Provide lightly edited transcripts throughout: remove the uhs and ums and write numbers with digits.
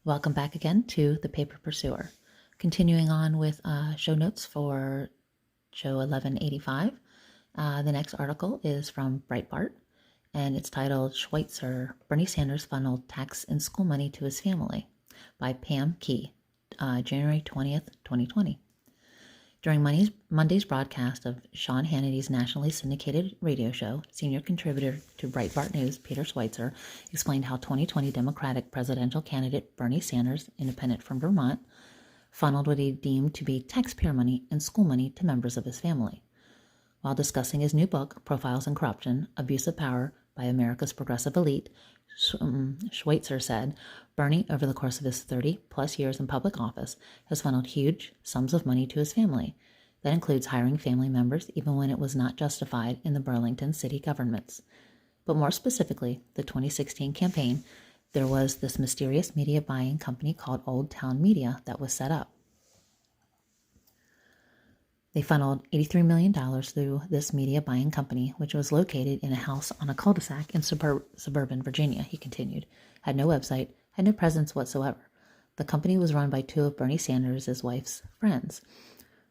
Welcome back again to The Paper Pursuer. Continuing on with show notes for show 1185. The next article is from Breitbart, and it's titled Schweizer, Bernie Sanders Funneled Tax and School Money to His Family by Pam Key, January 20th, 2020. During Monday's broadcast of Sean Hannity's nationally syndicated radio show, senior contributor to Breitbart News, Peter Schweizer, explained how 2020 Democratic presidential candidate Bernie Sanders, independent from Vermont, funneled what he deemed to be taxpayer money and school money to members of his family. While discussing his new book, Profiles in Corruption, Abuse of Power by America's Progressive Elite, Schweitzer said, Bernie, over the course of his 30-plus years in public office, has funneled huge sums of money to his family. That includes hiring family members even when it was not justified in the Burlington city governments. But more specifically, the 2016 campaign, there was this mysterious media buying company called Old Town Media that was set up. They funneled $83 million through this media buying company, which was located in a house on a cul-de-sac in suburban Virginia, he continued. Had no website, had no presence whatsoever. The company was run by two of Bernie Sanders' wife's friends.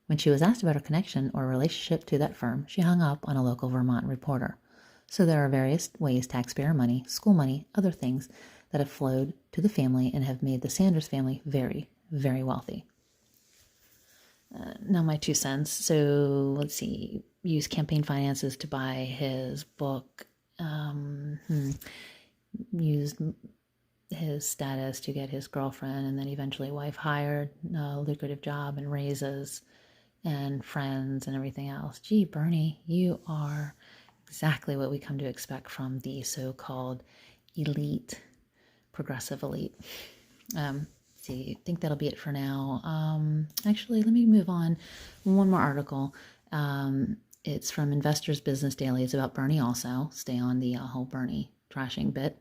When she was asked about her connection or relationship to that firm, she hung up on a local Vermont reporter. So there are various ways taxpayer money, school money, other things that have flowed to the family and have made the Sanders family very, very wealthy. Now my 2 cents. So let's see. Use campaign finances to buy his book. Used his status to get his girlfriend and then eventually wife hired, a lucrative job and raises and friends and everything else. Gee, Bernie, you are exactly what we come to expect from the so-called elite, progressive elite. See, I think that'll be it for now. Actually, let me move on. One more article. It's from Investors Business Daily. It's about Bernie also. Stay on the whole Bernie trashing bit.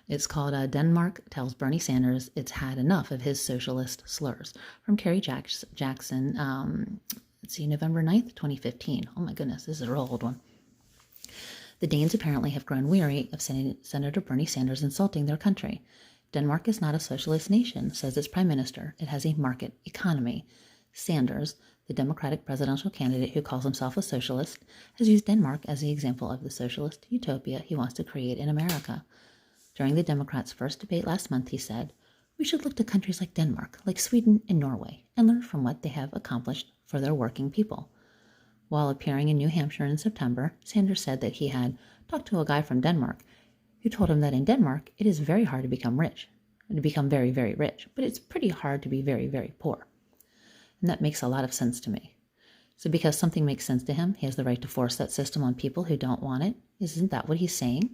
It's called Denmark Tells Bernie Sanders It's Had Enough of His Socialist Slurs. From Kerry Jackson. Let's see, November 9th, 2015. Oh my goodness, this is a real old one. The Danes apparently have grown weary of Senator Bernie Sanders insulting their country. Denmark is not a socialist nation, says its prime minister. It has a market economy. Sanders, the Democratic presidential candidate who calls himself a socialist, has used Denmark as the example of the socialist utopia he wants to create in America. During the Democrats' first debate last month, he said, "We should look to countries like Denmark, like Sweden and Norway, and learn from what they have accomplished for their working people." While appearing in New Hampshire in September, Sanders said that he had talked to a guy from Denmark who told him that in Denmark, it is very hard to become rich, and to become very, very rich, but it's pretty hard to be very, very poor. And that makes a lot of sense to me. So because something makes sense to him, he has the right to force that system on people who don't want it. Isn't that what he's saying?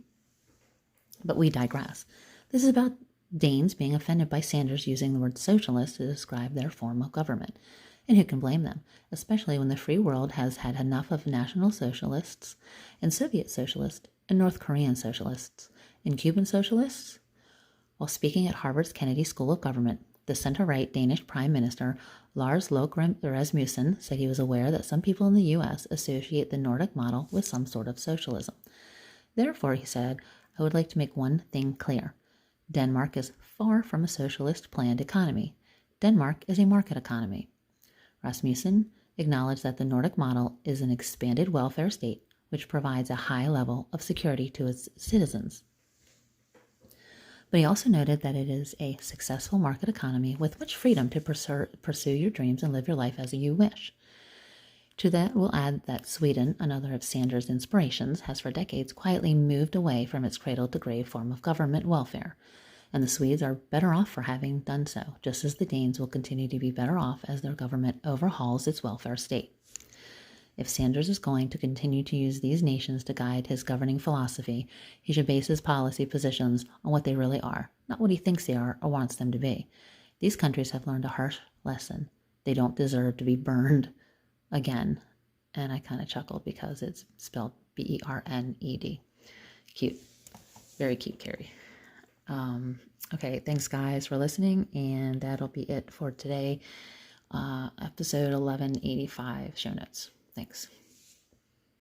But we digress. This is about Danes being offended by Sanders using the word socialist to describe their form of government. And who can blame them, especially when the free world has had enough of National Socialists and Soviet Socialists and North Korean Socialists and Cuban Socialists? While speaking at Harvard's Kennedy School of Government, the center-right Danish Prime Minister Lars Løkke Rasmussen said he was aware that some people in the U.S. associate the Nordic model with some sort of socialism. Therefore, he said, I would like to make one thing clear. Denmark is far from a socialist planned economy. Denmark is a market economy. Rasmussen acknowledged that the Nordic model is an expanded welfare state which provides a high level of security to its citizens. But he also noted that it is a successful market economy with much freedom to pursue your dreams and live your life as you wish. To that, we'll add that Sweden, another of Sanders' inspirations, has for decades quietly moved away from its cradle-to-grave form of government welfare, and the Swedes are better off for having done so, just as the Danes will continue to be better off as their government overhauls its welfare state. If Sanders is going to continue to use these nations to guide his governing philosophy, he should base his policy positions on what they really are, not what he thinks they are or wants them to be. These countries have learned a harsh lesson. They don't deserve to be burned again. And I kind of chuckled because it's spelled B-E-R-N-E-D. Cute. Very cute, Kerry. Okay, thanks guys for listening, and that'll be it for today. Episode 1185 show notes. Thanks.